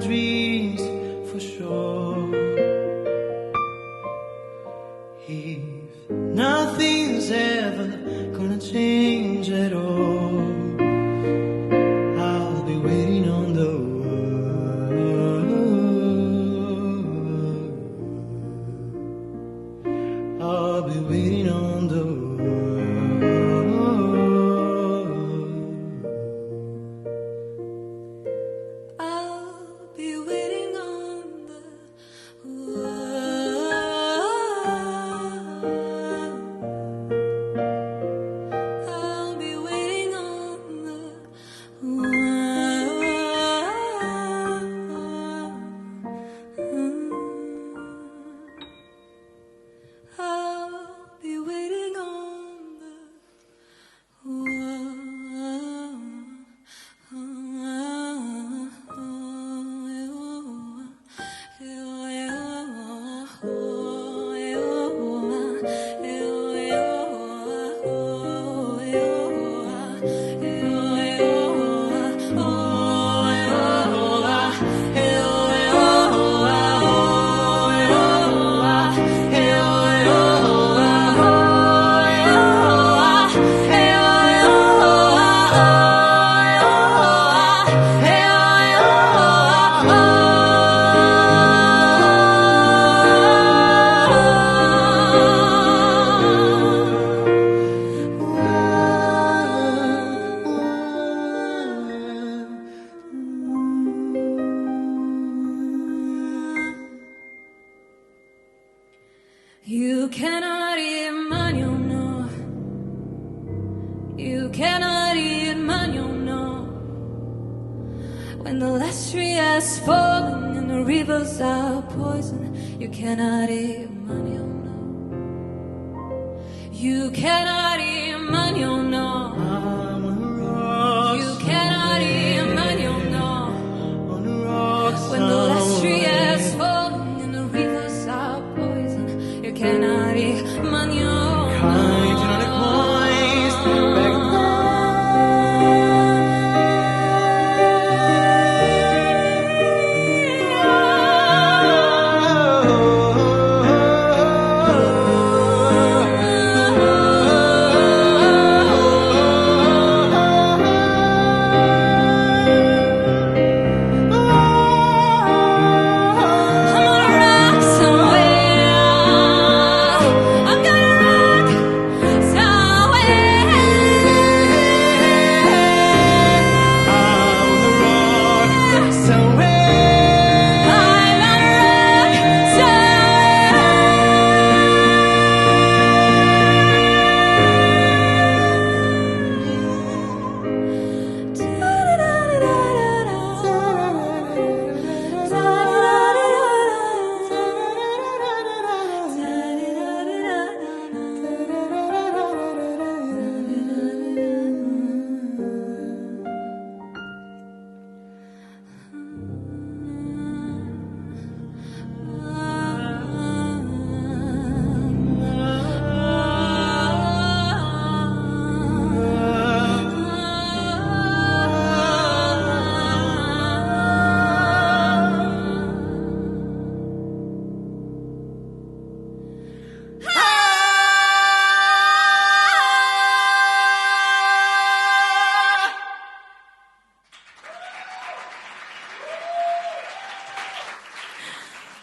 dreams for sure. If nothing's ever gonna change at all, I'll be waiting on the world. I'll be waiting on the world. You cannot eat money, no. You cannot eat money, no. When the last tree has fallen and the rivers are poison, you cannot eat money, no. You cannot eat money, no. I'm on a rock. You cannot eat money, no. On a rock. When the last tree has fallen and the rivers are poison, you cannot eat money, no. Counting on the coins back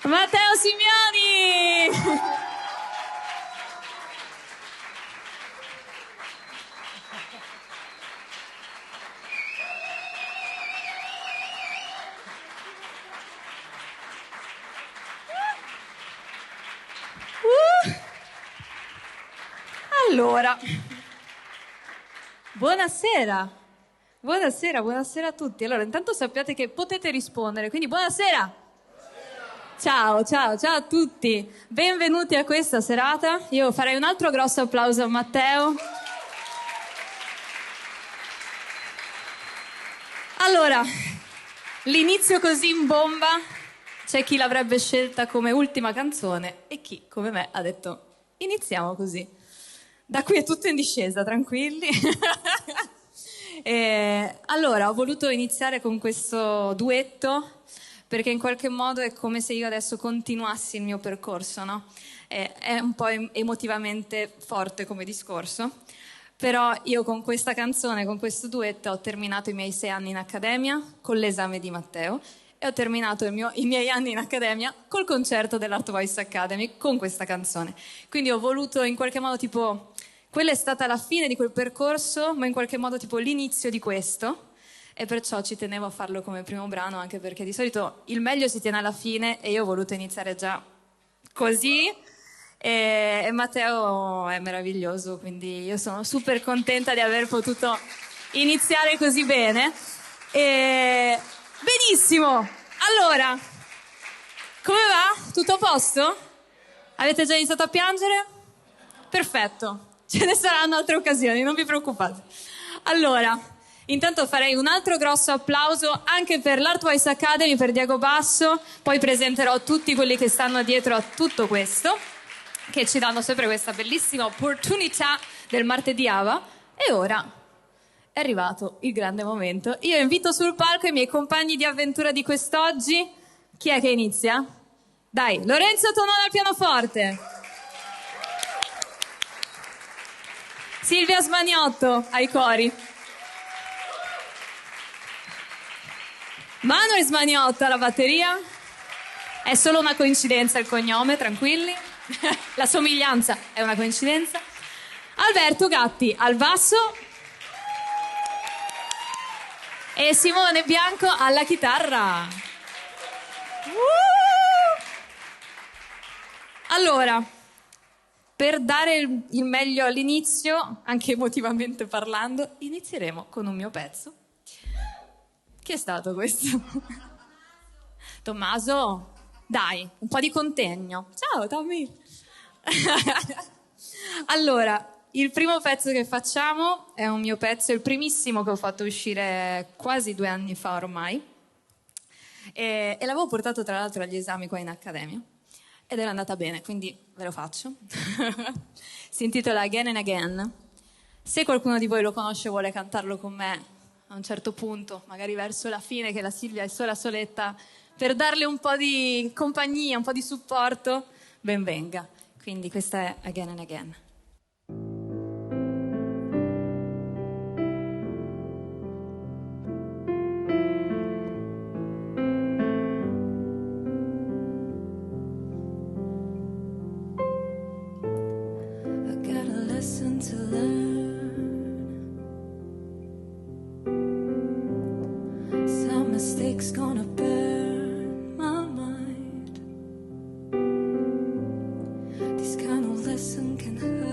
Matteo Simioni! Allora, buonasera. Buonasera a tutti. Allora, intanto sappiate che potete rispondere, quindi buonasera. Ciao a tutti, benvenuti a questa serata. Io farei un altro grosso applauso a Matteo. Allora, l'inizio così in bomba, c'è chi l'avrebbe scelta come ultima canzone e chi, come me, ha detto iniziamo così. Da qui è tutto in discesa, tranquilli. Allora, ho voluto iniziare con questo duetto perché in qualche modo è come se io adesso continuassi il mio percorso, no? È un po' emotivamente forte come discorso, però io con questa canzone, con questo duetto, ho terminato i miei 6 anni in accademia con l'esame di Matteo e ho terminato i miei anni in accademia col concerto dell'Art Voice Academy con questa canzone. Quindi ho voluto in qualche modo tipo, quella è stata la fine di quel percorso, ma in qualche modo tipo l'inizio di questo, e perciò ci tenevo a farlo come primo brano, anche perché di solito il meglio si tiene alla fine e io ho voluto iniziare già così. E Matteo è meraviglioso, quindi io sono super contenta di aver potuto iniziare così bene. Benissimo, allora, come va? Tutto a posto? Avete già iniziato a piangere? Perfetto, ce ne saranno altre occasioni, non vi preoccupate. Allora, intanto farei un altro grosso applauso anche per l'Art Voice Academy, per Diego Basso, poi presenterò tutti quelli che stanno dietro a tutto questo, che ci danno sempre questa bellissima opportunità del martedì Ava. E ora è arrivato il grande momento. Io invito sul palco i miei compagni di avventura di quest'oggi. Chi è che inizia? Dai, Lorenzo Tonone al pianoforte, Silvia Smaniotto ai cori, Manuel Smaniotto alla batteria. È solo una coincidenza il cognome, tranquilli. La somiglianza è una coincidenza. Alberto Gatti al basso e Simone Bianco alla chitarra. Allora, per dare il meglio all'inizio, anche emotivamente parlando, inizieremo con un mio pezzo. Chi è stato questo? Tommaso, dai, un po' di contegno. Ciao, Tommy. Allora, il primo pezzo che facciamo è un mio pezzo, il primissimo che ho fatto uscire quasi 2 anni fa ormai. E l'avevo portato tra l'altro agli esami qua in accademia. Ed era andata bene, quindi ve lo faccio. Si intitola Again and Again. Se qualcuno di voi lo conosce e vuole cantarlo con me a un certo punto, magari verso la fine, che la Silvia è sola soletta, per darle un po' di compagnia, un po' di supporto, ben venga. Quindi questa è Again and Again. To learn some mistakes gonna burn my mind. This kind of lesson can hurt.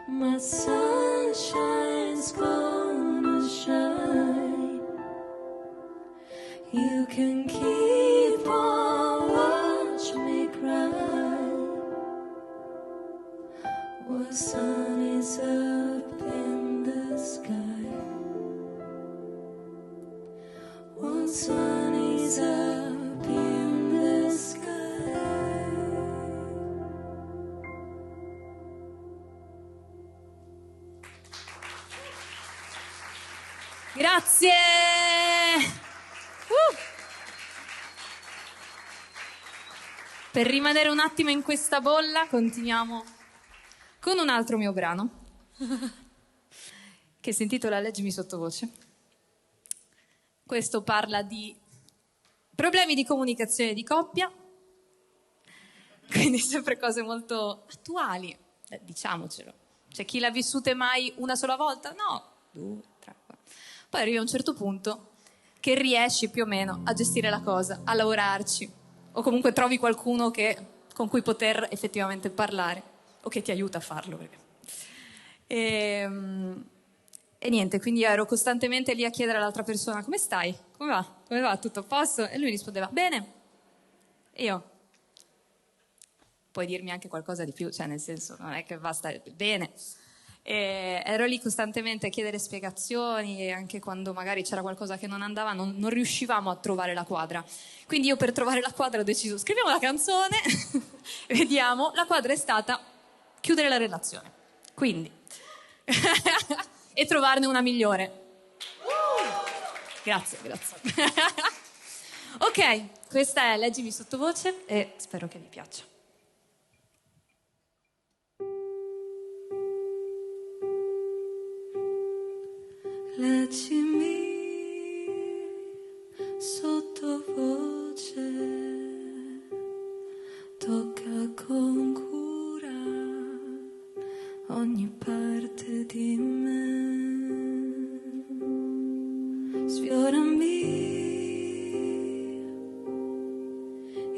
My sunshine's gonna shine. You can keep on watching me cry. What sun is up in the sky? What sun is up in the sky? Grazie! Per rimanere un attimo in questa bolla, continuiamo con un altro mio brano che si intitola Leggimi sottovoce. Questo parla di problemi di comunicazione di coppia, quindi sempre cose molto attuali, diciamocelo. C'è chi l'ha vissute mai una sola volta? No, 2, 3, 4. Poi arrivi a un certo punto che riesci più o meno a gestire la cosa, a lavorarci, o comunque trovi qualcuno con cui poter effettivamente parlare, o che ti aiuta a farlo. E niente, quindi io ero costantemente lì a chiedere all'altra persona: come stai? Come va? Come va? Tutto a posto? E lui rispondeva: bene. E io: puoi dirmi anche qualcosa di più? Cioè, nel senso, non è che basta bene. E ero lì costantemente a chiedere spiegazioni, e anche quando magari c'era qualcosa che non andava non riuscivamo a trovare la quadra. Quindi io, per trovare la quadra, ho deciso: scriviamo la canzone vediamo. La quadra è stata chiudere la relazione, quindi e trovarne una migliore. Grazie. Ok, questa è Leggimi sottovoce e spero che vi piaccia. Leggimi sottovoce, tocca con cura ogni parte di me, sfiorami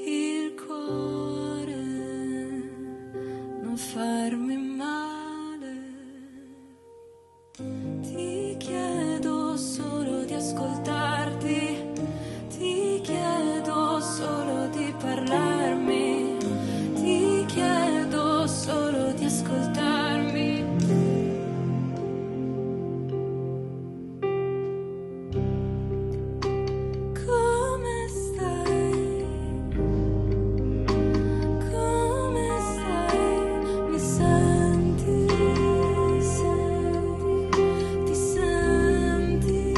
il cuore, non farmi male, ti chiedo solo di ascoltarti, ti chiedo solo di parlarmi, ti chiedo solo di ascoltarmi. Come stai? Come stai? Mi senti? Ti senti?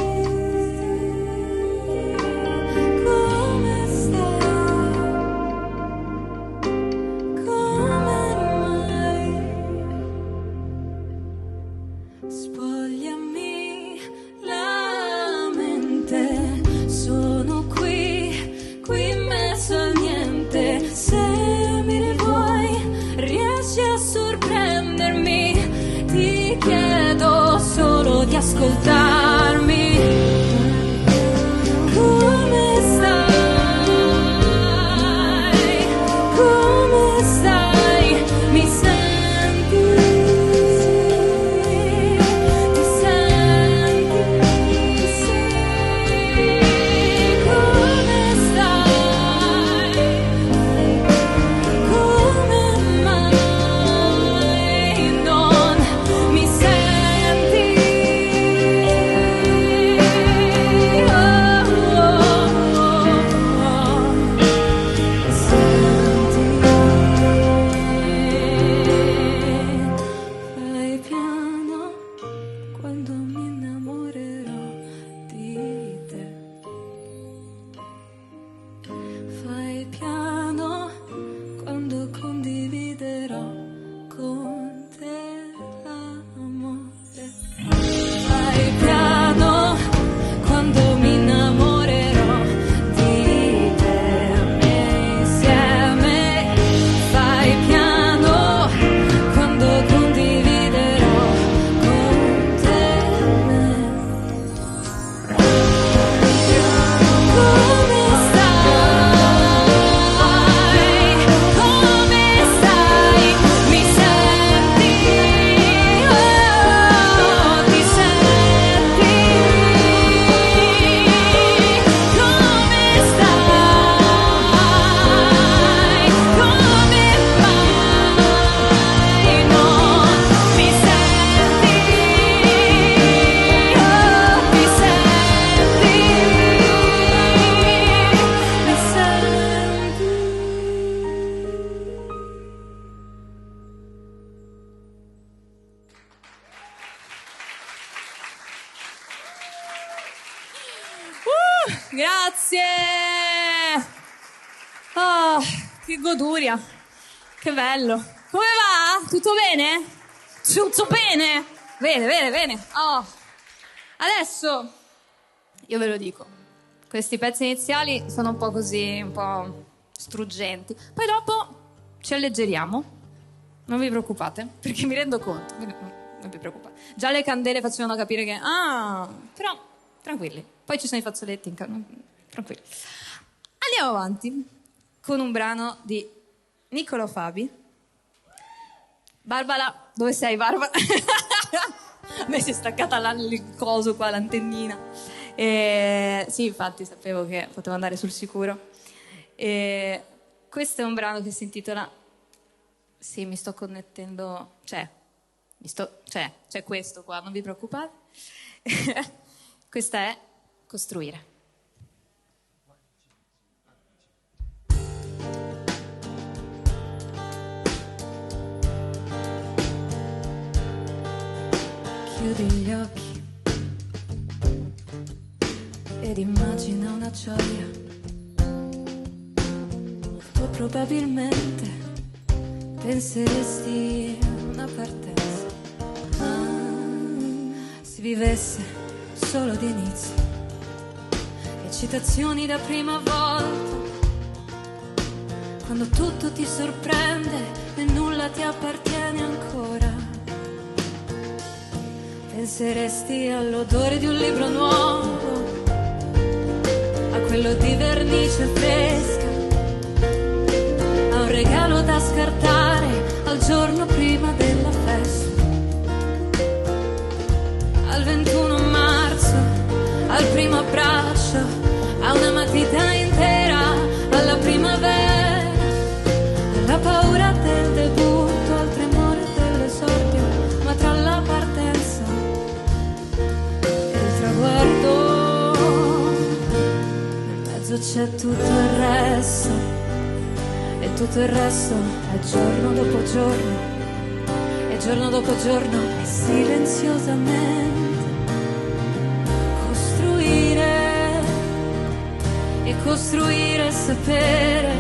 Come stai? Come mai? Spogliami la mente, sono qui in mezzo al niente. Se mi vuoi, riesci a sorprendermi, ti chiedo solo di ascoltarmi. Come stai? Come stai? Mi senti? Ti senti? Come stai? Come mai non mi senti? Grazie! Oh, che goduria! Che bello! Come va? Tutto bene? Tutto bene? Bene. Oh. Adesso, io ve lo dico, questi pezzi iniziali sono un po' così, un po' struggenti. Poi dopo ci alleggeriamo. Non vi preoccupate, perché mi rendo conto. Non vi preoccupate. Già le candele facevano capire che... però, tranquilli. Poi ci sono i fazzoletti tranquilli. Andiamo avanti con un brano di Niccolò Fabi. Barbara, dove sei, Barbara? A me si è staccata il coso qua, l'antennina. Sì, infatti, sapevo che potevo andare sul sicuro. Questo è un brano che si intitola... Sì, mi sto connettendo... C'è questo qua, non vi preoccupate. Questa è Costruire. Chiudi gli occhi ed immagina una gioia. O probabilmente penseresti a una partenza. Se vivesse solo d'inizio, eccitazioni da prima volta, quando tutto ti sorprende e nulla ti appartiene ancora. Penseresti all'odore di un libro nuovo, a quello di vernice fresca, a un regalo da scartare al giorno prima della festa, al 21 marzo, al primo abbraccio, a una matita intera, alla primavera, alla paura del debutto, al tremore dell'esordio, ma tra la partenza e il traguardo nel mezzo c'è tutto il resto, e tutto il resto è giorno dopo giorno, e giorno dopo giorno è silenziosamente e costruire, sapere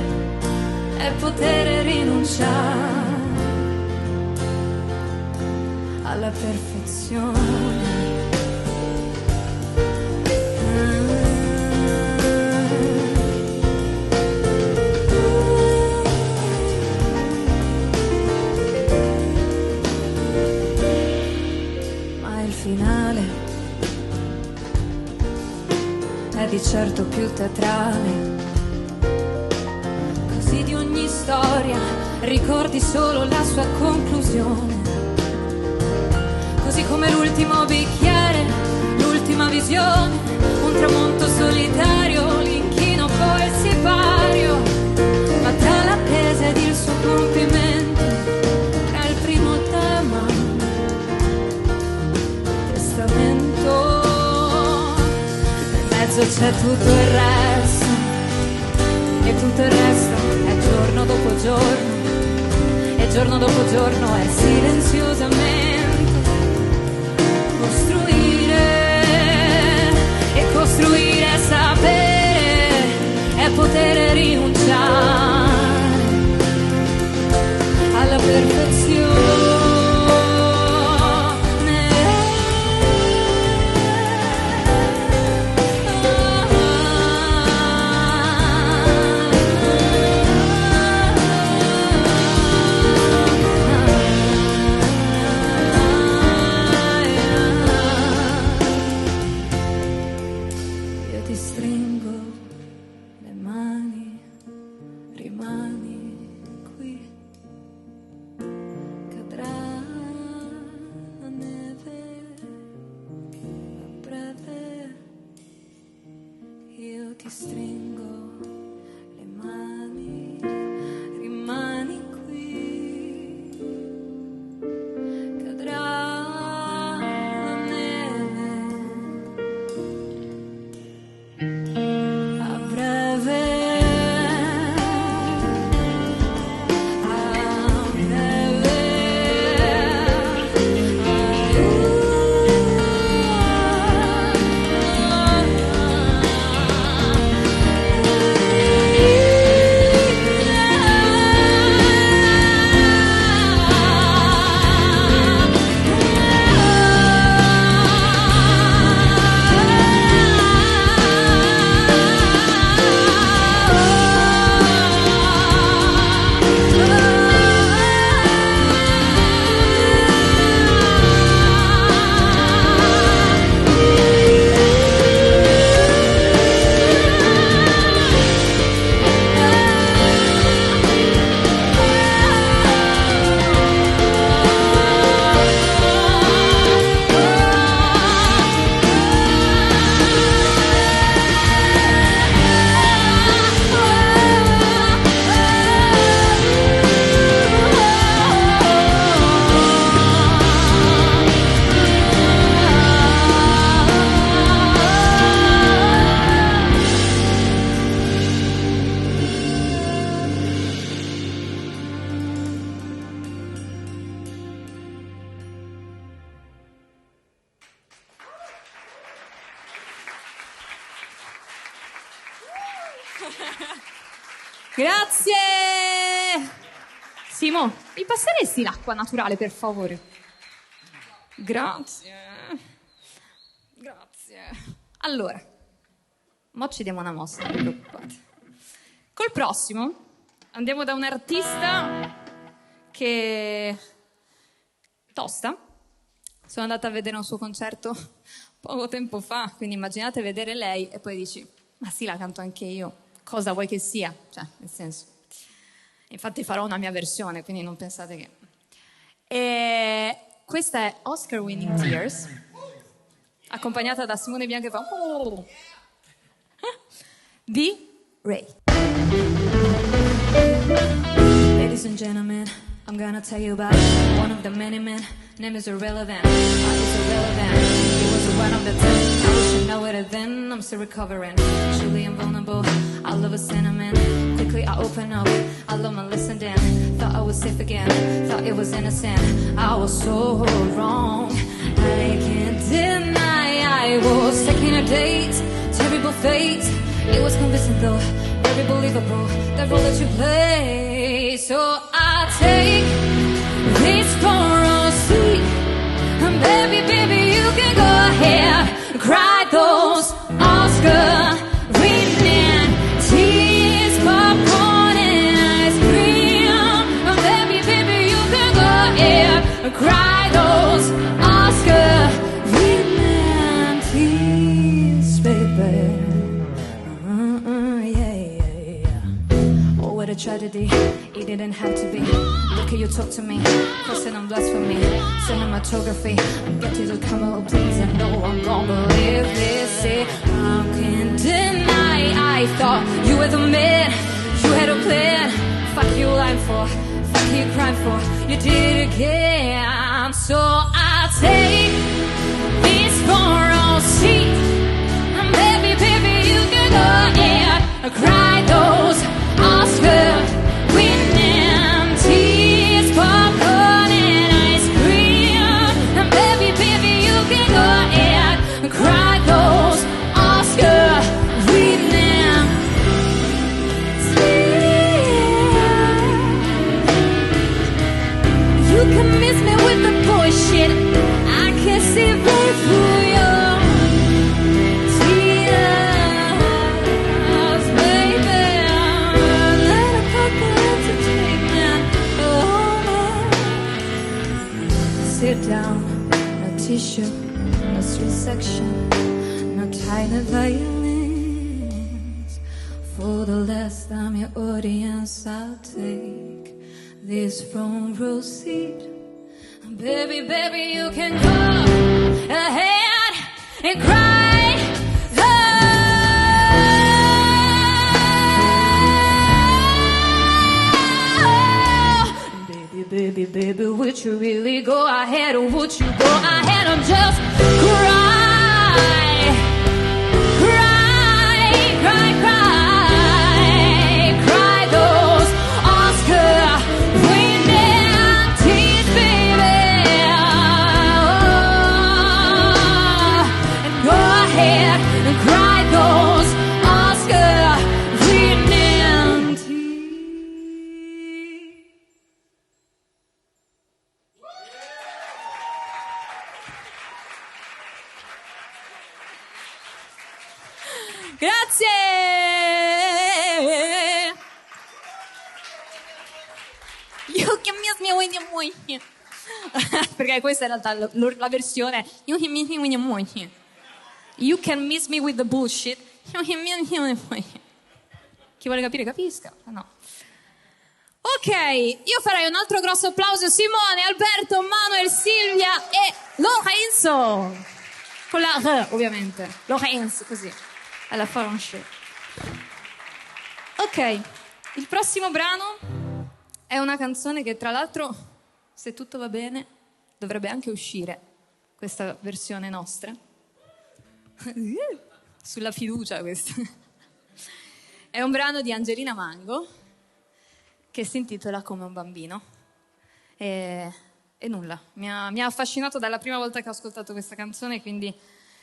è poter rinunciare alla perfezione. Ma il finale è di certo più teatrale. Così di ogni storia ricordi solo la sua conclusione. Così come l'ultimo bicchiere, l'ultima visione, un tramonto solitario, l'inchino poi il sipario. Ma tra l'attesa ed il suo compimento, tra il primo tema, testamento, c'è tutto il resto, e tutto il resto è giorno dopo giorno, e giorno dopo giorno è silenziosamente costruire, e costruire, sapere è poter rinunciare alla perfezione. Grazie! Simo, mi passeresti l'acqua naturale, per favore? Grazie. Grazie. Allora, mo ci diamo una mossa, non vi preoccupate. Col prossimo andiamo da un artista che... tosta. Sono andata a vedere un suo concerto poco tempo fa, quindi immaginate vedere lei e poi dici, ma sì, la canto anche io. Cosa vuoi che sia? Cioè, nel senso. Infatti farò una mia versione, quindi non pensate che... E questa è Oscar Winning Tears, accompagnata da Simone Bianco che fa... di Ray. Ladies and gentlemen, I'm gonna tell you about one of the many men. Name is irrelevant. It's irrelevant. He was one of the 10. I wish you know it then. I'm still recovering. Truly invulnerable. I love a sentiment. Quickly I open up. I love my listening. Thought I was safe again. Thought it was innocent. I was so wrong. I can't deny I was taking a date. Terrible fate. It was convincing though. Very believable. That role that you play. So I take this for a seat. And baby, baby, you can go ahead. Cry those Oscar winning tears, popcorn and ice cream. And baby, baby, you can go ahead. Cry those Oscar winning tears, baby. What a tragedy, it didn't have to be. Look at you talk to me, cursing on blasphemy, cinematography. Get you to come out, please, and no one gon' believe this. See, I can't deny I thought you were the man, you had a plan. Fuck you lying for, fuck you crying for, you did it again. So I take this for all seat. And baby, baby, you can go ahead, cry those Oscar winning tears, popcorn and ice cream. And baby, baby, you can go ahead and cry those Oscar winning tears. You can miss me with the bullshit. I can see right through your sit down, no tissue, no street section, no tiny violins. For the last time, your audience, I'll take this front row seat. Baby, baby, you can go ahead and cry. Baby, baby, would you really go ahead, or would you go ahead and just cry? Cry, cry, cry, cry those Oscar winning tears, baby. And go ahead and cry those Oscar winning tears. Grazie! You can miss me when you're moist. Perché questa è in realtà la versione You can miss me when you're moist. You can miss me with the bullshit. You can miss me when you're moist. Chi vuole capire capisca. No. Ok, io farei un altro grosso applauso. Simone, Alberto, Manuel, Silvia e Lorenzo. Con la R, ovviamente. Lorenzo, così. Alla Franche. Ok, il prossimo brano è una canzone che tra l'altro, se tutto va bene, dovrebbe anche uscire, questa versione nostra. Sulla fiducia questa. È un brano di Angelina Mango che si intitola Come un bambino. E nulla, mi ha affascinato dalla prima volta che ho ascoltato questa canzone, quindi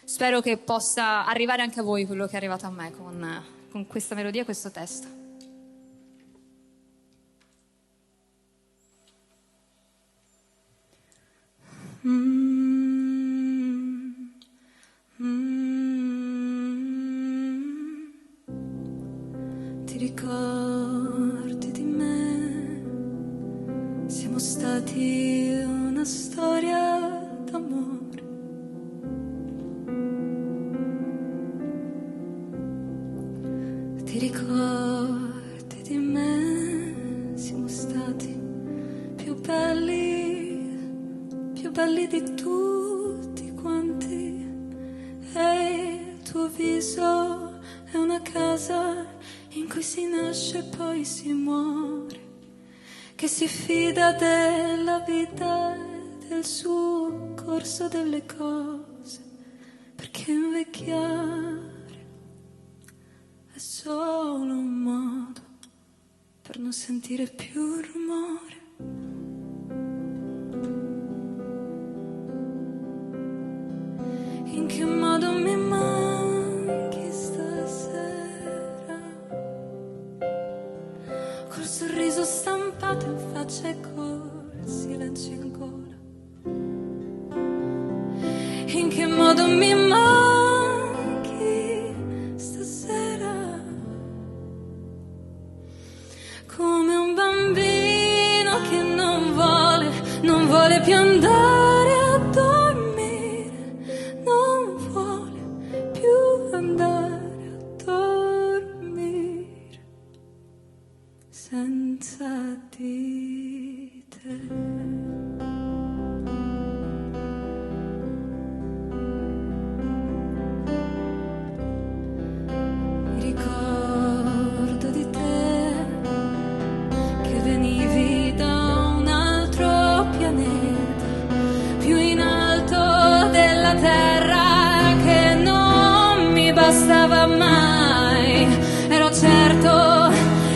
spero che possa arrivare anche a voi quello che è arrivato a me con con questa melodia e questo testo. Ti ricordi di me? Siamo stati una storia d'amore. Ti ricordi di me? Siamo stati più belli di tutti quanti. E il tuo viso è una casa in cui si nasce e poi si muore, che si fida della vita e del suo corso delle cose, perché invecchiare è solo un modo per non sentire più il rumore. In che modo mi manchi stasera, col sorriso stampato in faccia e col silenzio in gola. In che modo mi manchi stasera, come un bambino che non vuole più andare a dormire, non vuole più andare a dormire senza di te. Mi ricordo di te che venivi da un altro pianeta, più in alto della terra, che non mi bastava mai. Ero certo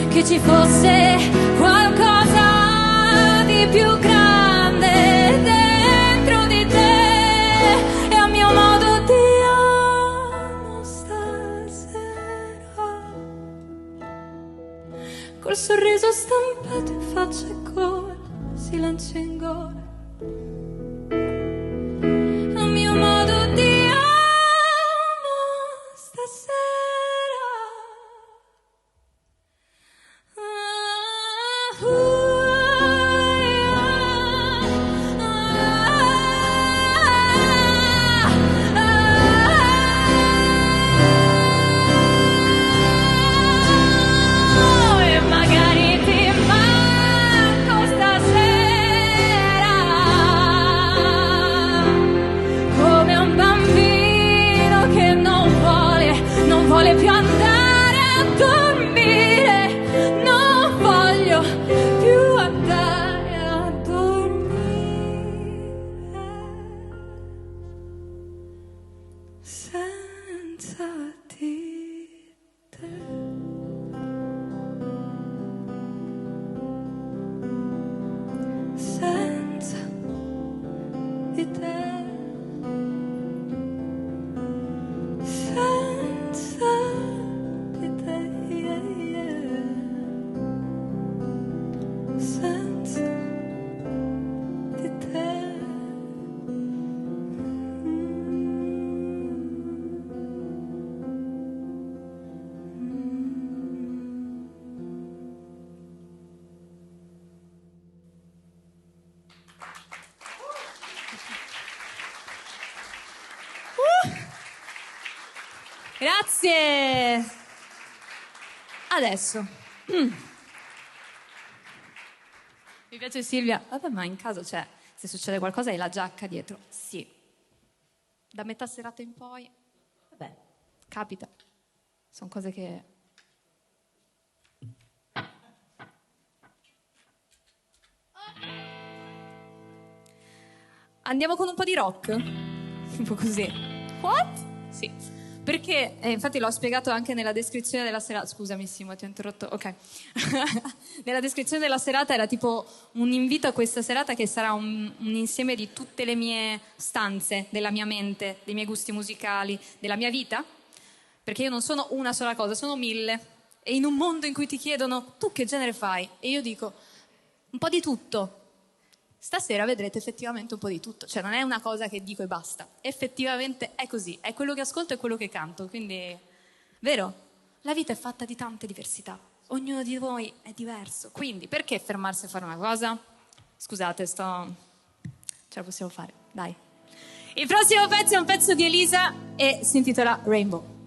che ci fosse qualcosa di più grande dentro di te, e a mio modo ti amo stasera, col sorriso stampato in faccia e col silenzio in gola. A mio modo ti amo stasera. E magari ti manco stasera, come un bambino che non vuole più andare a dormire, non voglio più andare a dormire senza di te. Senza di te, senza di te, yeah, yeah. Senza di te. Grazie. Adesso mi piace Silvia. Vabbè, ma in caso c'è, se succede qualcosa hai la giacca dietro. Sì, da metà serata in poi, vabbè, capita, sono cose che... Andiamo con un po' di rock? Un po' così. What? Sì. Perché, infatti l'ho spiegato anche nella descrizione della serata. Scusami Simo, ti ho interrotto. Ok. Nella descrizione della serata era tipo un invito a questa serata che sarà un insieme di tutte le mie stanze, della mia mente, dei miei gusti musicali, della mia vita. perché io non sono una sola cosa, sono 1000. E in un mondo in cui ti chiedono tu che genere fai? E io dico un po' di tutto. Stasera vedrete effettivamente un po' di tutto, cioè non è una cosa che dico e basta, effettivamente è così, è quello che ascolto e quello che canto, quindi, vero? La vita è fatta di tante diversità, ognuno di voi è diverso, quindi perché fermarsi a fare una cosa? Scusate, ce la possiamo fare, dai. Il prossimo pezzo è un pezzo di Elisa e si intitola Rainbow.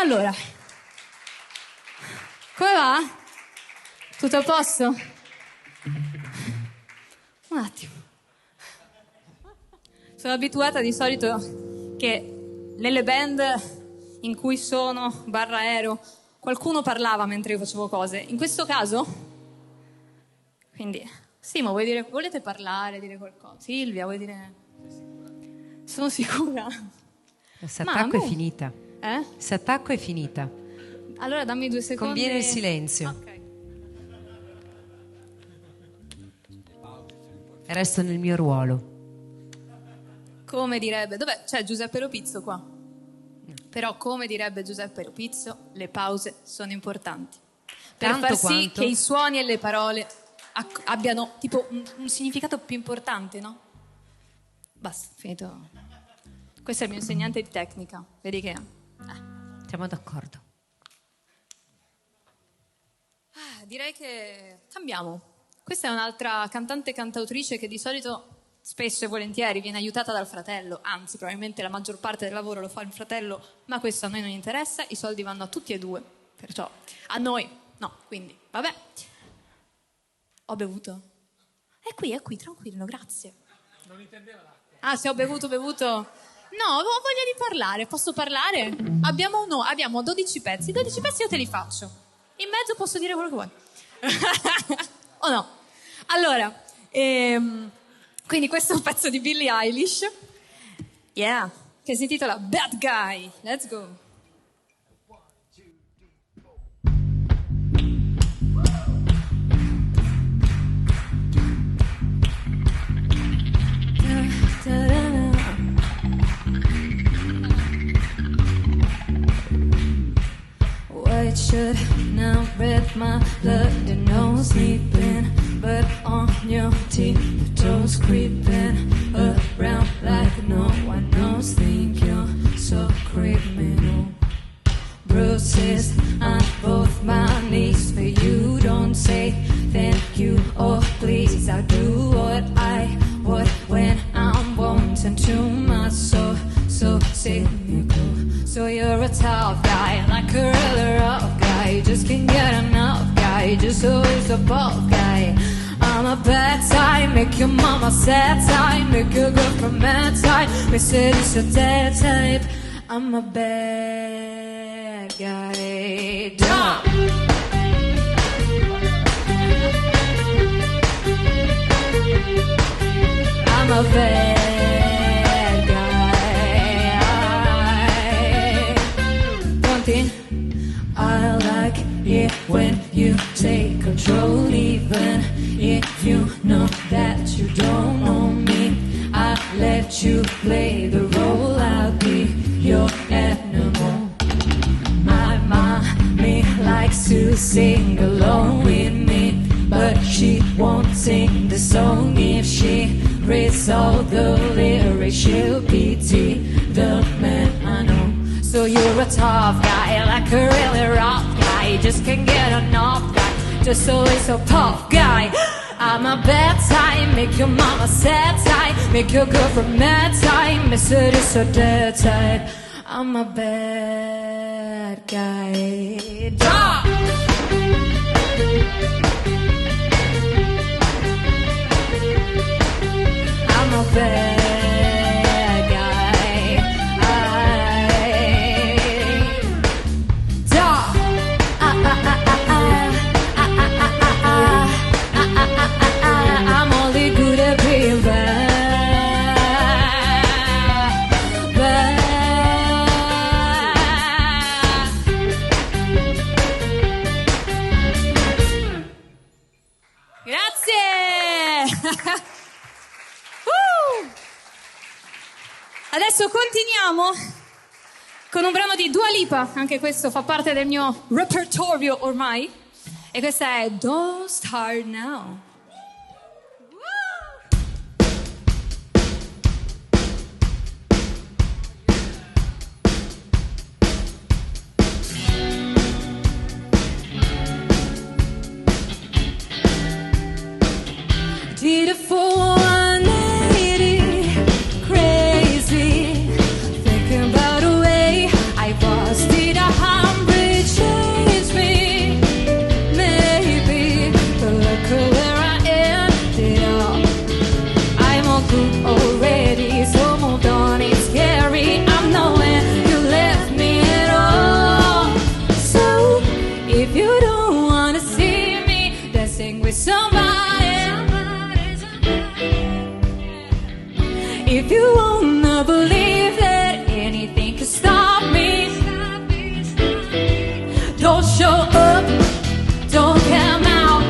Allora, come va? Tutto a posto? Un attimo. Sono abituata di solito che nelle band in cui sono, barra ero, qualcuno parlava mentre io facevo cose. In questo caso, quindi, Simo, volete parlare, dire qualcosa? Silvia, vuoi dire? Sono sicura. Se attacco è finita. Eh? Se attacco è finita. Allora dammi 2 secondi. Conviene il silenzio. Ok. Resto nel mio ruolo. Come direbbe, dov'è? C'è Giuseppe Lopizzo qua. Però come direbbe Giuseppe Lopizzo, le pause sono importanti. Per Tanto far sì quanto? che i suoni e le parole abbiano tipo un significato più importante, no? Basta, finito. Questo è il mio insegnante di tecnica. Vedi che... Siamo d'accordo. Direi che cambiamo. Questa è un'altra cantante e cantautrice che di solito spesso e volentieri viene aiutata dal fratello, anzi probabilmente la maggior parte del lavoro lo fa il fratello, ma questo a noi non interessa, i soldi vanno a tutti e due, perciò a noi no, quindi vabbè. Ho bevuto? È qui, tranquillo, grazie. Non intendeva l'acqua. Ah, se ho bevuto. No, ho voglia di parlare, posso parlare? Abbiamo 12 pezzi, 12 pezzi io te li faccio. In mezzo posso dire quello che vuoi. O no? Allora, quindi questo è un pezzo di Billie Eilish, che si intitola Bad Guy. Let's go. White shirt, now red, my blood and no sleeping, but on your tiptoes creeping around like no one knows. Think you're so criminal. Bruises on both my knees, but you don't say thank you or please. I do what I would when I'm wanting too much, so cynical. So you're a tough guy, like a really rough guy. Just can't get enough guy, just always a buff guy. I'm a bad time, make your mama sad time, make your girlfriend mad time. We said it's a dead type. I'm a bad guy. Dumb. I'm a bad guy. One thing I like it when you take control, even if you know that you don't know me. I let you play the role, I'll be your animal. My mommy likes to sing along with me, but she won't sing the song. If she reads all the lyrics, she'll pity the man I know. So you're a tough guy, like a really rough guy. Just can't get enough guy, just always a tough guy. I'm a bad time, make your mama sad time, make your girlfriend mad time, miss it is so dead tight. I'm a bad guy. Drop! I'm a bad guy. I'm only good at being bad. Grazie! Adesso continuiamo con un brano di Dua Lipa, anche questo fa parte del mio repertorio ormai, e questa è Don't Start Now. Did it for 180, crazy, thinking about a way I was. Did I hide? wanna believe that anything can stop me. Don't show up, don't come out,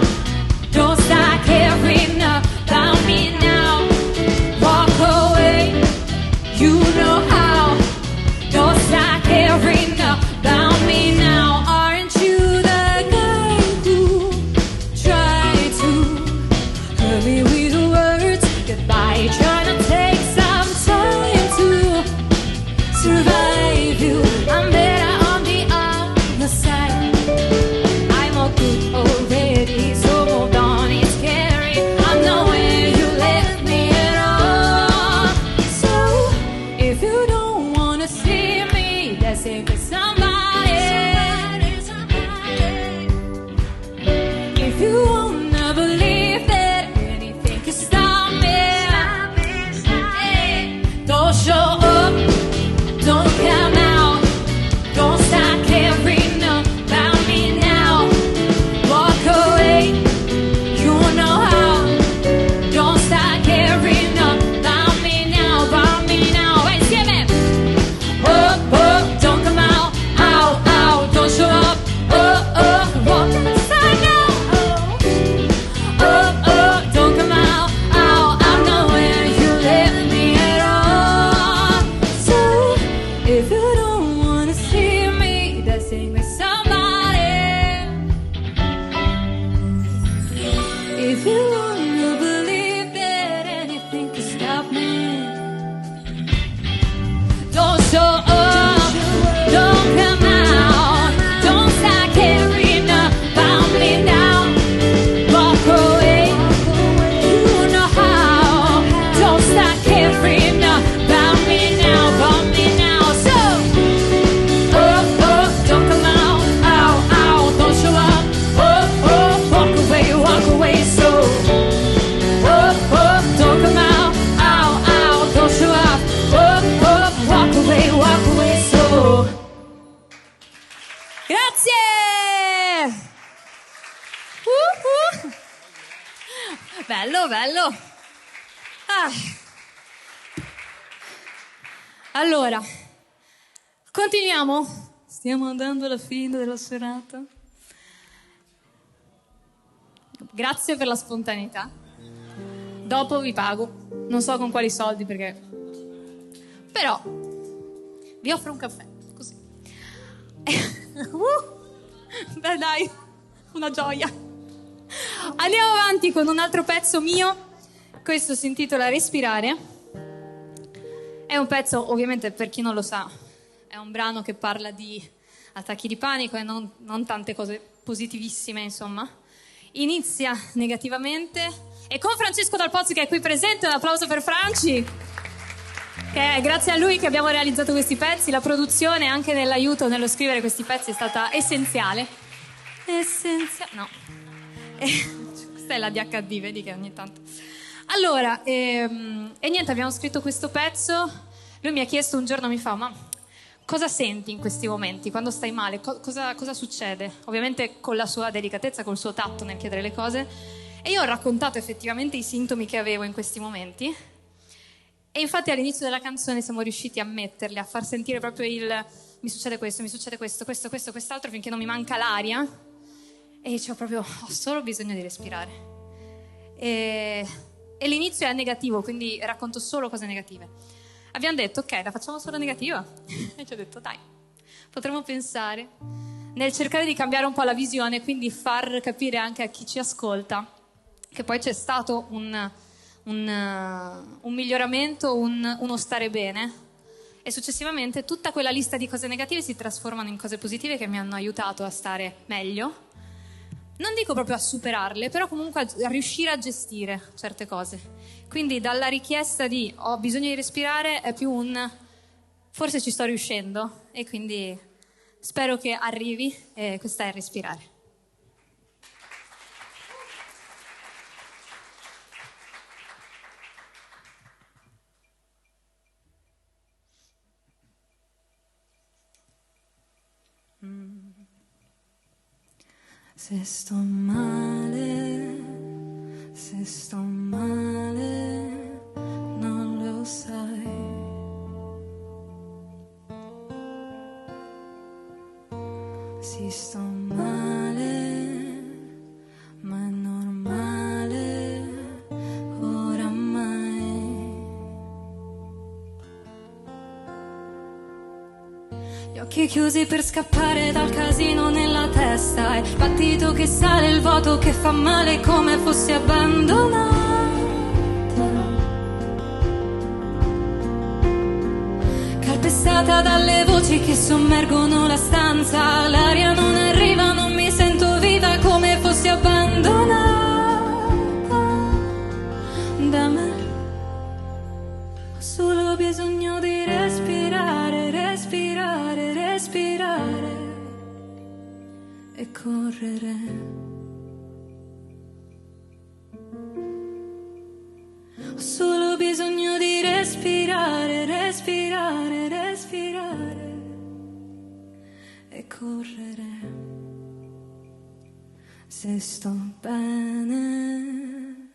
don't start caring about me now. Walk away, you know how. Don't start caring about me now. Aren't you the guy who tried to hurt me with words goodbye? Trying to take some time to survive you. I'm better on the other side. I'm all good already, so moved on. It's scary. I'm not where you left me at all. So if you don't wanna see me dancing with somebody, if you wanna believe that anything can stop me, don't show up, don't come out, don't start caring about me now. Walk away, you know how. Don't start caring about me now, about me now. Vai insieme! Oh, oh, don't come out, out, out, don't show up. Oh, oh, walk inside now. Oh, oh, don't come out, out, I'm not where you left me at all. So, if you don't wanna see me dancing with somebody, if you wanna believe that anything can stop me, don't show up, don't come out, don't start caring about me now. Walk away, you know how. Don't start caring about me now, about me now. So, oh, oh, don't come out, out, out, don't show up. Oh, oh, walk away, so. Oh, oh, don't come out, out, don't show up. Oh, oh, walk away, so. Grazie! Bello, bello. Ah. Allora, continuiamo. Stiamo andando alla fine della serata. Grazie per la spontaneità. Dopo vi pago. Non so con quali soldi perché... Però vi offro un caffè, così. Beh dai, una gioia. Andiamo avanti con un altro pezzo mio. Questo si intitola Respirare. È un pezzo, ovviamente per chi non lo sa, è un brano che parla di attacchi di panico e non tante cose positivissime, insomma. Inizia negativamente e con Francesco Dal Pozzo che è qui presente, un applauso per Franci, che è grazie a lui che abbiamo realizzato questi pezzi. La produzione anche nell'aiuto nello scrivere questi pezzi è stata essenziale. No. Questa è la DHD, vedi che ogni tanto... Allora, e niente, abbiamo scritto questo pezzo. Lui mi ha chiesto un giorno, mi fa, ma cosa senti in questi momenti, quando stai male, cosa succede? Ovviamente con la sua delicatezza, col suo tatto nel chiedere le cose. E io ho raccontato effettivamente i sintomi che avevo in questi momenti. E infatti all'inizio della canzone siamo riusciti a metterli, a far sentire proprio il mi succede questo, quest'altro, finché non mi manca l'aria. E ho solo bisogno di respirare. E l'inizio è negativo, quindi racconto solo cose negative. Abbiamo detto, ok, la facciamo solo negativa. E ci ho detto, dai, potremmo pensare, nel cercare di cambiare un po' la visione, quindi far capire anche a chi ci ascolta che poi c'è stato un miglioramento, uno stare bene, e successivamente tutta quella lista di cose negative si trasformano in cose positive che mi hanno aiutato a stare meglio. Non dico proprio a superarle, però comunque a riuscire a gestire certe cose. Quindi dalla richiesta di ho bisogno di respirare è più un forse ci sto riuscendo, e quindi spero che arrivi, e questa è respirare. Se sto male, non lo sai. Sì, sto male, ma è normale oramai. Gli occhi chiusi per scappare dal casino nella testa, il battito che sale, il vuoto che fa male come fossi abbandonata. Calpestata dalle voci che sommergono la stanza, l'aria non arriva, non mi sento viva come fossi abbandonata da me. Ho solo bisogno di respirare, respirare, respirare e correre. Ho solo bisogno di respirare, respirare, respirare e correre. Se sto bene,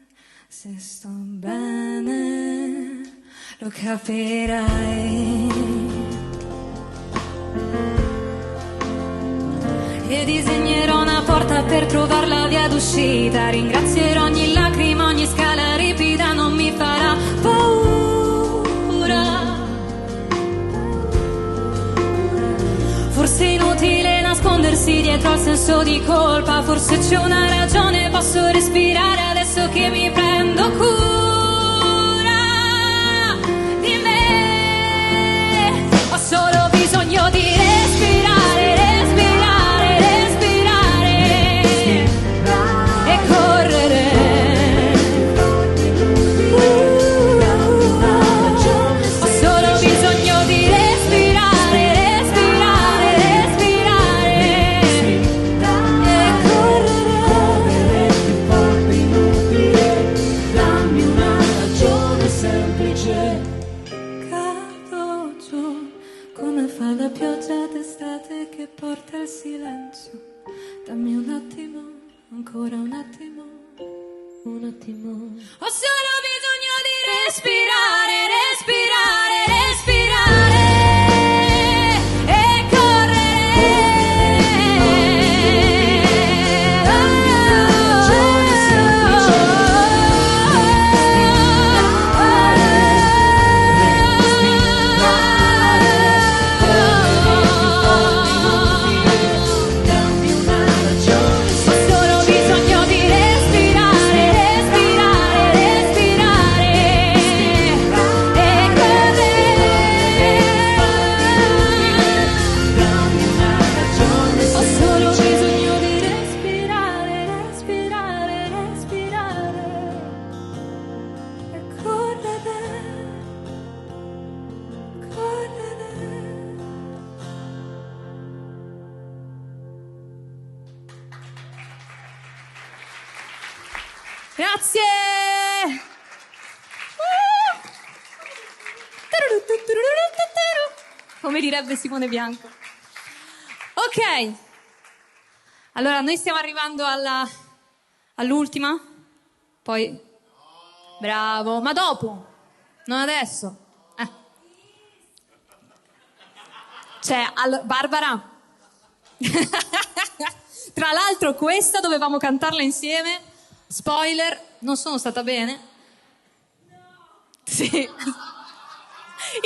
se sto bene, lo capirai. E disegnerò una porta per trovare la via d'uscita. Ringrazierò ogni lacrima, ogni scala ripida non mi farà paura. Forse è inutile nascondersi dietro al senso di colpa. Forse c'è una ragione, posso respirare adesso che mi prendo cura di me. Ho solo bisogno di respirare, respirare, respirare e correre. Ho solo bisogno di respirare, respirare, respirare e correre. Dammi una ragione semplice. Cado giù come fa la pioggia d'estate che porta il silenzio. Dammi un attimo, ancora un attimo, un attimo. Ho solo bisogno di respirare, respirare, respirare e ho solo bisogno di respirare, respirare, respirare e correre. Ho solo bisogno di respirare, respirare, respirare e correre, correre. Grazie! Come direbbe Simone Bianco. Ok, allora noi stiamo arrivando all'ultima, poi bravo, ma dopo, non adesso. Cioè, Barbara, tra l'altro questa dovevamo cantarla insieme. Spoiler, non sono stata bene. Sì.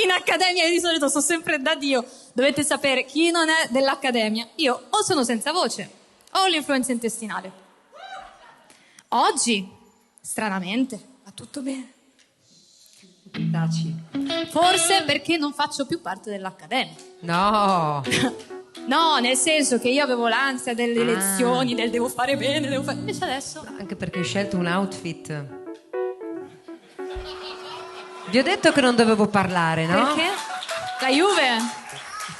In accademia io di solito sto sempre da Dio. Dovete sapere, chi non è dell'accademia, io o sono senza voce o ho l'influenza intestinale. Oggi, stranamente, va tutto bene. Taci. Forse perché non faccio più parte dell'accademia. No. No, nel senso che io avevo l'ansia delle lezioni, del devo fare bene, devo fare... Invece adesso... Anche perché hai scelto un outfit. Vi ho detto che non dovevo parlare, no? Perché? La Juve?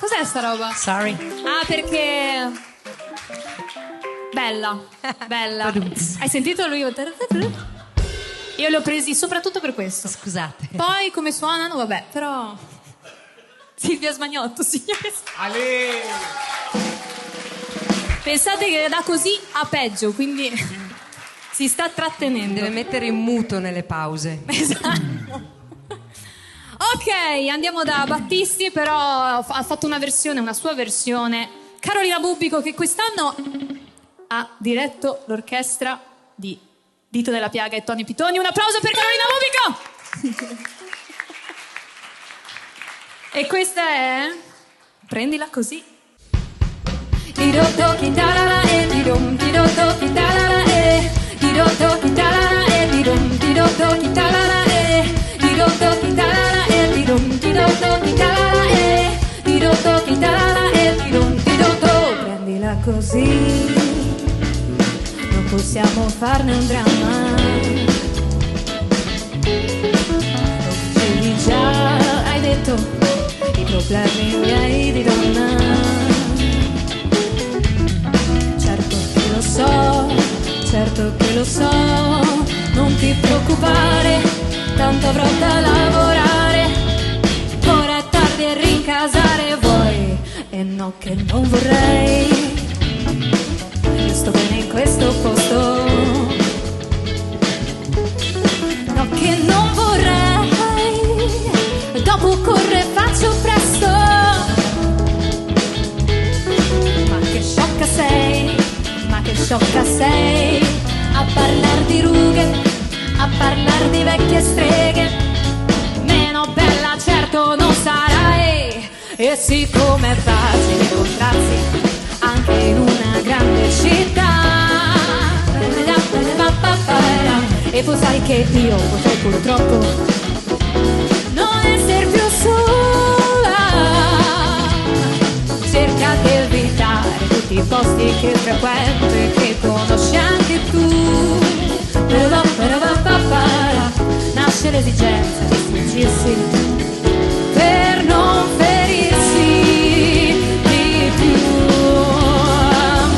Cos'è sta roba? Sorry. Ah, perché... Bella, bella. Hai sentito lui? Io li ho presi soprattutto per questo. Scusate. Poi come suonano, vabbè, però... Silvia Smagnotto, signore. Ale! Pensate che da così a peggio, quindi si sta trattenendo. Deve mettere in muto nelle pause. Esatto. Ok, andiamo da Battisti, però ha fatto una sua versione Carolina Bubbico, che quest'anno ha diretto l'orchestra di Dito della Piaga e Tony Pitoni. Un applauso per Carolina Bubbico! E questa è Prendila Così. Dirotto chi tarara e dirum, dirotto chi tarara e dirotto chi tarara e dirum, dirotto chi tarara e dirotto chi tarara e dirum, dirotto chi tarara e dirotto chi tarara e dirum, dirotto. Prendila così, non possiamo farne un dramma. Lo dicevi già, hai detto, i problemi miei di donna. Certo che lo so, non ti preoccupare, tanto avrò da lavorare. Ora è tardi a rincasare, vuoi? E no che non vorrei. Io sto bene in questo posto. No che non vorrei. Dopo corre faccio presto. Ma che sciocca sei. Che sciocca sei a parlar di rughe, a parlar di vecchie streghe. Meno bella certo non sarai. E siccome è facile incontrarsi anche in una grande città, e tu sai che io potrei purtroppo non essere più sola. Cerca di evitare tutti i posti che frequento e che conosci anche tu. Nasce l'esigenza di stringirsi per non ferirsi di più.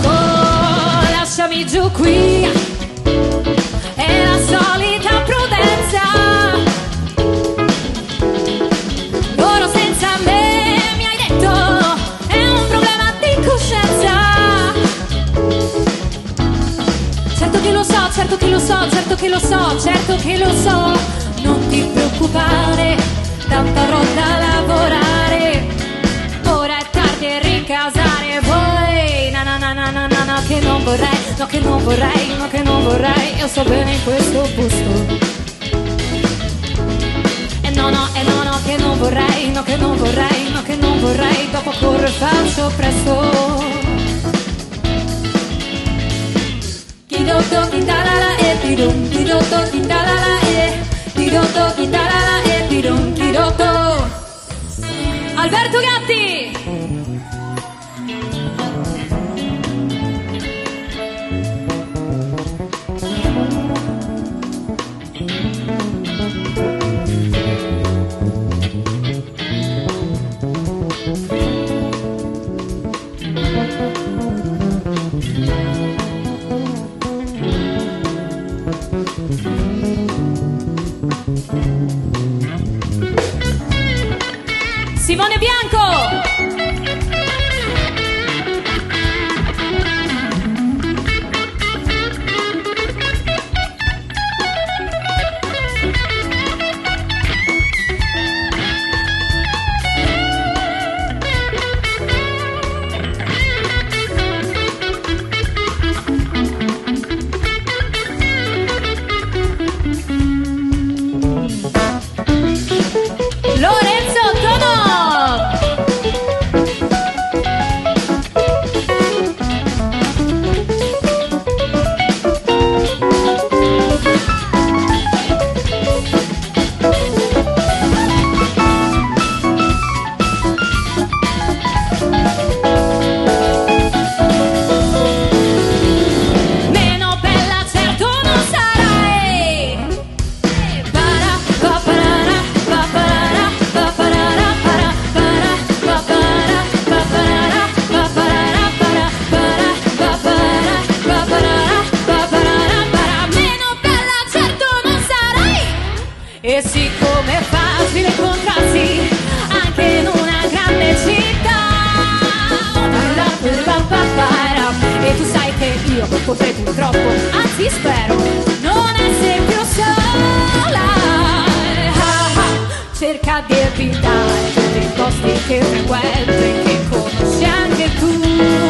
Oh, lasciami giù qui, è la solita prudenza. Loro senza me, mi hai detto, è un problema di coscienza. Certo che lo so, certo che lo so, certo che lo so, certo che lo so. Non ti preoccupare, tanto avrò da lavorare. Ora è tardi a ricasare, vuoi? Na na na na na na na, che non vorrei, no che non vorrei, no che non vorrei. Io sto bene in questo posto. E no no, e no no, che non vorrei, no che non vorrei, no che non vorrei. Dopo corro e faccio presto. Dirotto chi tarara e dirum, dirotto chi tarara e dirotto chi tarara e dirum, dirotto. Alberto Gatti. Simone Bianco. Lorenzo E siccome è facile incontrarsi anche in una grande città, e tu sai che io potrei purtroppo, anzi spero, non essere più sola. Cerca di evitare tutti i posti che frequento e che conosci anche tu.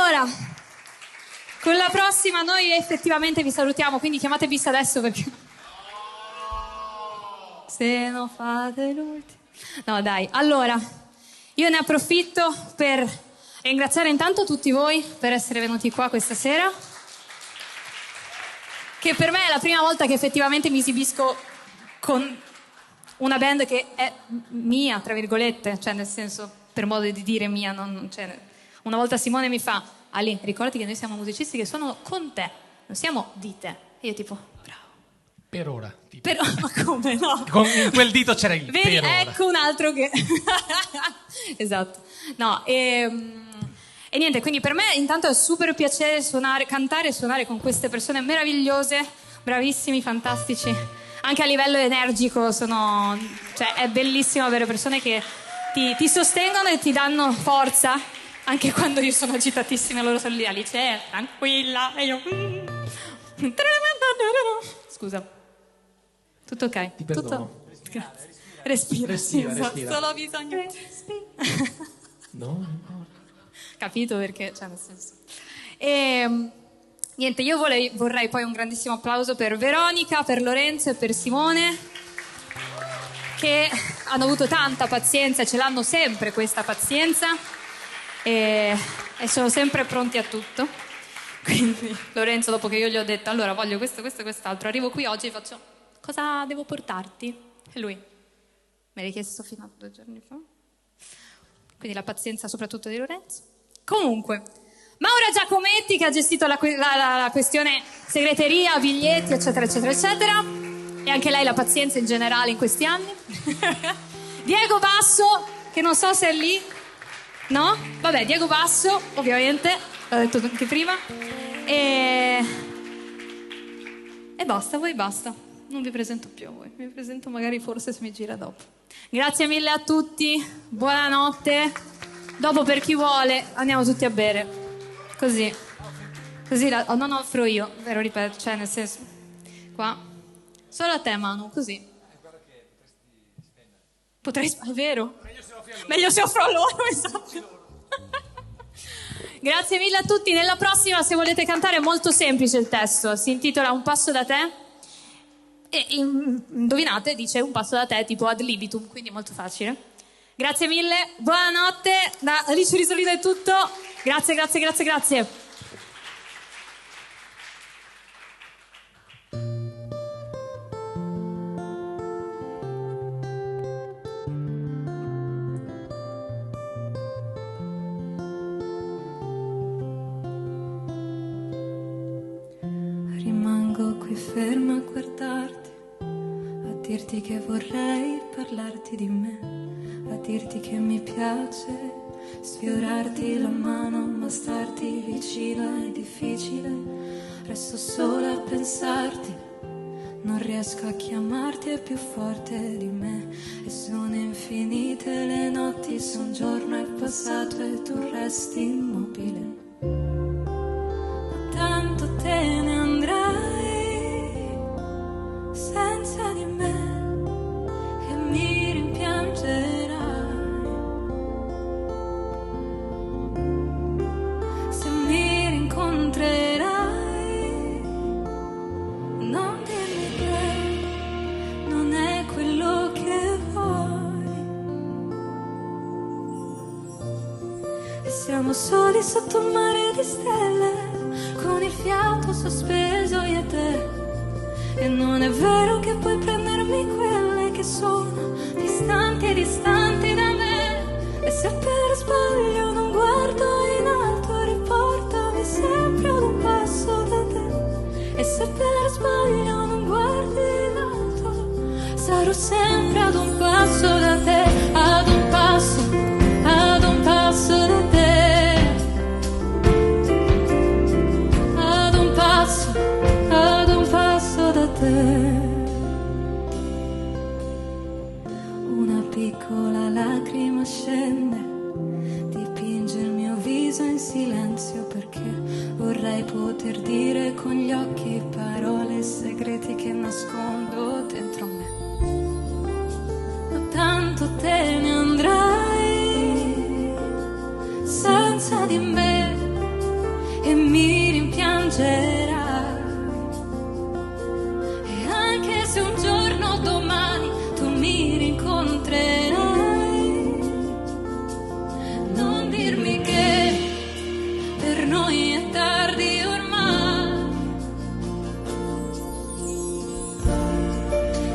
Allora, con la prossima noi effettivamente vi salutiamo, quindi chiamate bis adesso perché... Se non fate l'ultimo... No dai, allora, io ne approfitto per ringraziare intanto tutti voi per essere venuti qua questa sera, che per me è la prima volta che effettivamente mi esibisco con una band che è mia, tra virgolette, cioè nel senso, per modo di dire mia, cioè, una volta Simone mi fa: Ali, ricordati che noi siamo musicisti che suonano con te, non siamo di te. E io tipo, bravo. Per ora. Tipo. Però, ma come no? Con quel dito c'era il Vedi, per ora. ecco un altro che... Esatto. No, e niente, quindi per me intanto è super piacere cantare e suonare con queste persone meravigliose, bravissimi, fantastici. Anche a livello energico cioè, è bellissimo avere persone che ti sostengono e ti danno forza, anche quando io sono agitatissima, loro sono lì, Alice, tranquilla, e io... Scusa. Tutto ok? Ti perdono. Tutto... Grazie. Respira. Respira. Solo bisogno... No. Capito perché? Cioè, nel senso... Niente, io vorrei poi un grandissimo applauso per Veronica, per Lorenzo e per Simone, che hanno avuto tanta pazienza, ce l'hanno sempre questa pazienza e sono sempre pronti a tutto. Quindi Lorenzo, dopo che io gli ho detto allora voglio questo, questo e quest'altro, arrivo qui oggi e faccio: cosa devo portarti? E lui: me l'hai chiesto fino a 2 giorni fa. Quindi la pazienza soprattutto di Lorenzo. Comunque, Maura Giacometti, che ha gestito la questione segreteria, biglietti, eccetera, eccetera, eccetera. E anche lei la pazienza in generale in questi anni. Diego Basso, che non so se è lì. No? Vabbè, Diego Basso, ovviamente, l'ho detto anche prima. E basta, voi basta. Non vi presento più a voi. Vi presento magari forse se mi gira dopo. Grazie mille a tutti. Buonanotte. Dopo, per chi vuole, andiamo tutti a bere. Così non offro io, vero, ripeto, cioè nel senso, qua, solo a te Manu, così. Potrei, è vero? Meglio se offro a loro, esatto. Grazie mille a tutti, nella prossima, se volete cantare, è molto semplice il testo, si intitola Un passo da te e indovinate, dice un passo da te tipo ad libitum, quindi molto facile. Grazie mille, buonanotte, da Alice Risolino è tutto. Grazie, grazie, grazie, grazie. Rimango qui ferma a guardarti, a dirti che vorrei parlarti di me, a dirti che mi piace sfiorarti la mano, ma starti vicino è difficile. Resto sola a pensarti, non riesco a chiamarti, è più forte di me. E sono infinite le notti, se un giorno è passato e tu resti immobile. Ma tanto te ne andrai senza di me e mi rimpiangerai. Non dirmi che non è quello che vuoi. E siamo soli sotto un mare di stelle, con il fiato sospeso io e te. E non è vero che puoi prendermi quelle che sono distanti e distanti da me. E se per sbaglio non guardo in alto, riportami sempre ad un passo da te. E se per sbaglio non guardi in alto, sarò sempre ad un passo da te, ad un passo da te, ad un passo da te. Una piccola lacrima scende, dipinge il mio viso in silenzio, perché vorrei poter dire con gli occhi parole segreti che nascondo dentro me. Ma tanto te ne andrai senza di me vincerai. E anche se un giorno domani tu mi rincontrerai, non dirmi che per noi è tardi ormai.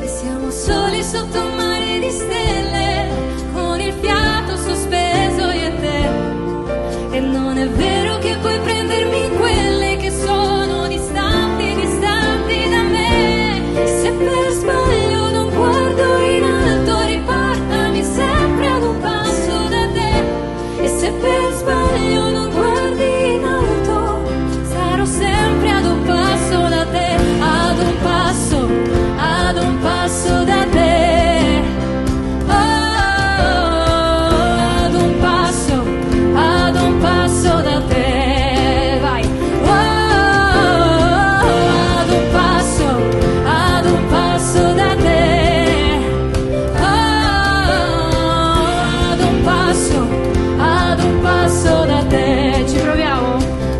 E siamo soli sotto un mare di stelle, con il fiato sospeso io e te. E non è vero che puoi prendermi in quelle che sono distanti, distanti da me. E se per sbaglio non guardo in alto, riportami sempre ad un passo da te. E se per sbaglio non guardi in alto, sarò sempre ad un passo da te, ad un passo da te. Oh, ad un passo da te, vai. Oh, ad un passo da te. Oh, ad un passo da te. Ci proviamo?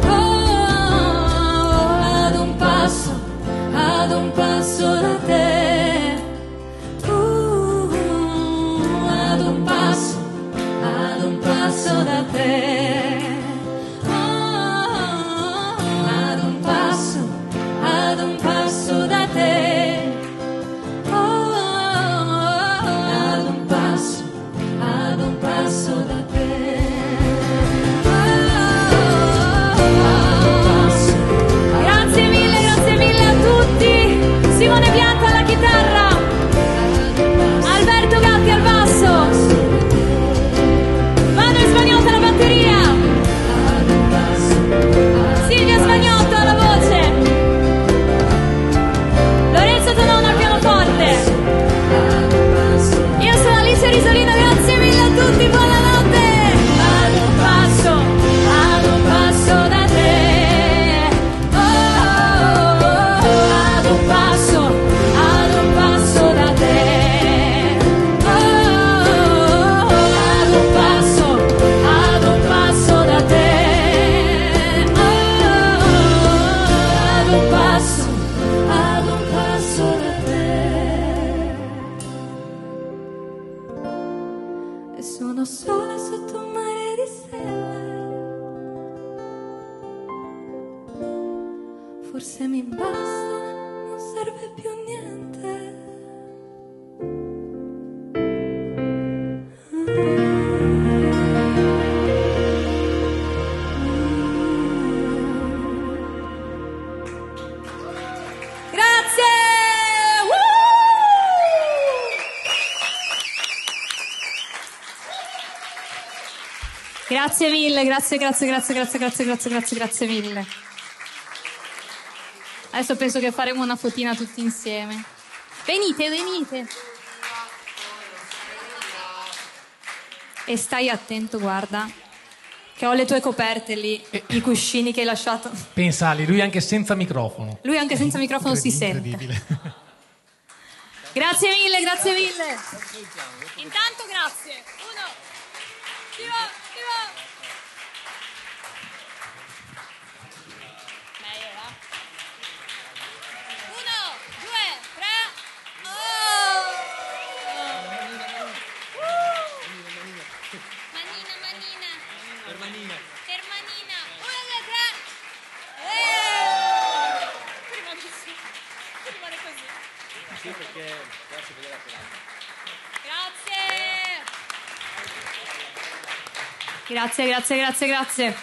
Oh, ad un passo da te. Ad un passo da te. Oh, ad un passo da te. Oh, ad un passo da te. Grazie mille a tutti. Simone Bianco alla chitarra, Alberto Gatti al basso, Manuel Sbagnotto alla batteria, Silvia Sbagnotto alla voce, Lorenzo Tonone al pianoforte. Io sono Alice Risolino, grazie mille a tutti, buonanotte. Ad un passo da te. Oh, ad un passo da te. Oh, ad un passo da te. Oh, ad un passo da te. E sono sola sotto un mare di stelle. Forse mi basta, non serve più niente. Grazie! Grazie mille, grazie mille. Adesso penso che faremo una fotina tutti insieme. Venite. E stai attento, guarda, che ho le tue coperte lì, i cuscini che hai lasciato. Pensa Ali, lui anche senza microfono. Lui anche senza microfono si sente. Incredibile. Grazie mille. Intanto grazie. Uno. Viva. Meglio, va? 1, 2, 3. Oh! Manina. Hermanina. 1, 2, 3. Rimane così. Sì, perché grazie per la Grazie.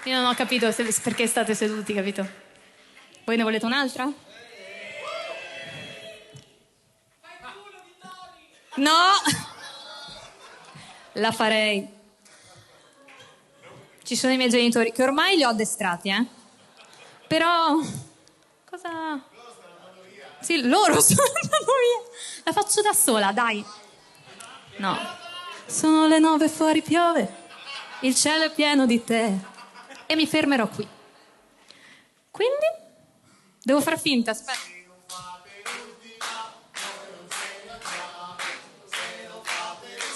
Io non ho capito perché state seduti, capito? Voi ne volete un'altra? No! La farei. Ci sono i miei genitori che ormai li ho addestrati, Però cosa? Sì, loro stanno andando via. La faccio da sola, dai. No. Sono le 9, fuori piove, il cielo è pieno di te e mi fermerò qui. Quindi devo far finta, aspetta.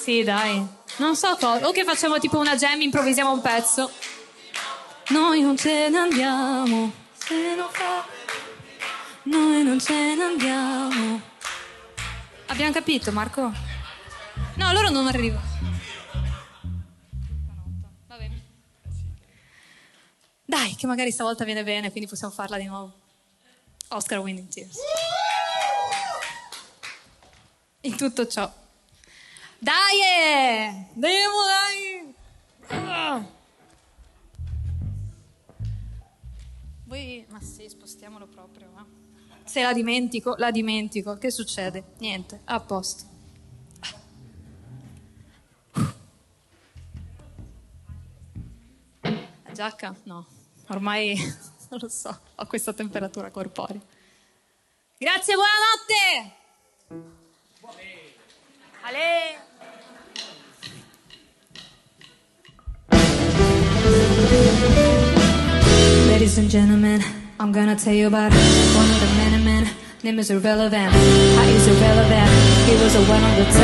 Sì, dai. Non so cosa. O che facciamo tipo una jam, improvvisiamo un pezzo. noi non ce ne andiamo. Se non fa, noi non ce ne andiamo. Abbiamo capito, Marco? No, loro non arrivano. Va bene. Dai, che magari stavolta viene bene, quindi possiamo farla di nuovo. Oscar Winning Tears. In tutto ciò. Dai! Dai! Voi, ma sì, spostiamolo proprio, va. Se la dimentico, la dimentico. Che succede? Niente, a posto. La giacca? No, ormai non lo so, ho questa temperatura corporea. Grazie, buonanotte! Ale! Ladies and gentlemen, I'm gonna tell you about one of the many men. Name is irrelevant. How is irrelevant? He was a 1 out of 10. I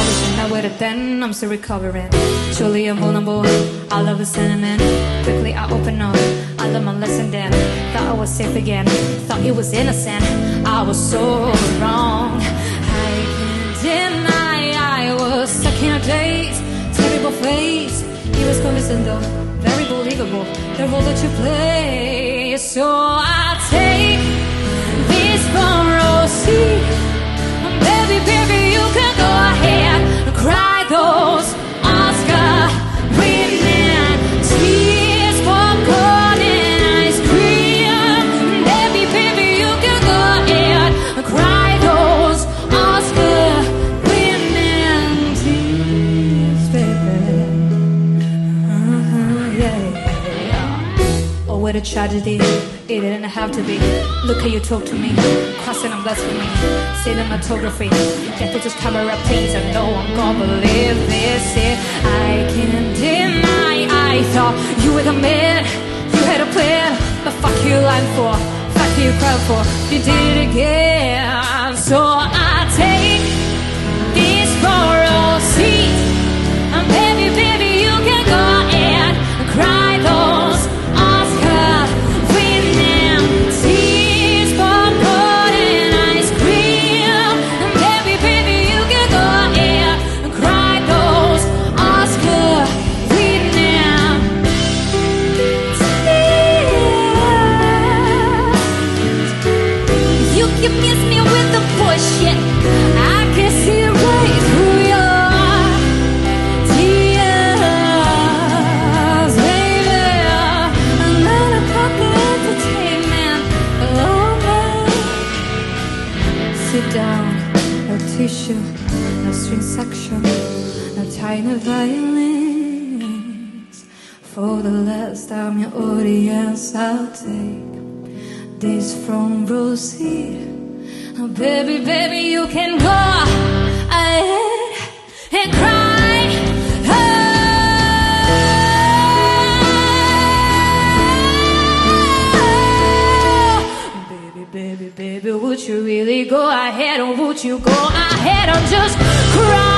wish I know it then. I'm still recovering. Truly I'm vulnerable. I love the sentiment. Quickly I open up. I learned my lesson then. Thought I was safe again. Thought it was innocent. I was so wrong. I can't deny I was stuck in a daze. Terrible face. He was convincing though. Very believable. The role that you play. So I take this for Rosie. Baby, baby, you can go ahead and cry those Oscar-winning tears, popcorn and ice cream. Baby, baby, you can go ahead and cry those Oscar-winning tears, baby. Yeah. Oh, what a tragedy. It didn't have to be. Look how you talk to me. Crossing on blasphemy. Cinematography. Get to just camera, please. I know I'm gonna believe this. Yeah. I can't deny. I thought you were the man. You had a plan. But fuck you, lying for. Fuck you, crying for. You did it again. So I take this for all seats. And baby, baby, you can go ahead and cry those Oscar winning tears, popcorn and ice cream. And baby, baby, you can go ahead and cry those Oscar winning tears. You can miss me with the bullshit. I can see right through your tears, baby. Another pocket entertainment. Oh, sit down, no tissue, no string section, no tiny violins. For the last time, your audience, I'll take this from Rosie. Oh, baby, baby, you can go ahead and cry. Oh, baby, baby, baby, would you really go ahead, or would you go ahead and just cry?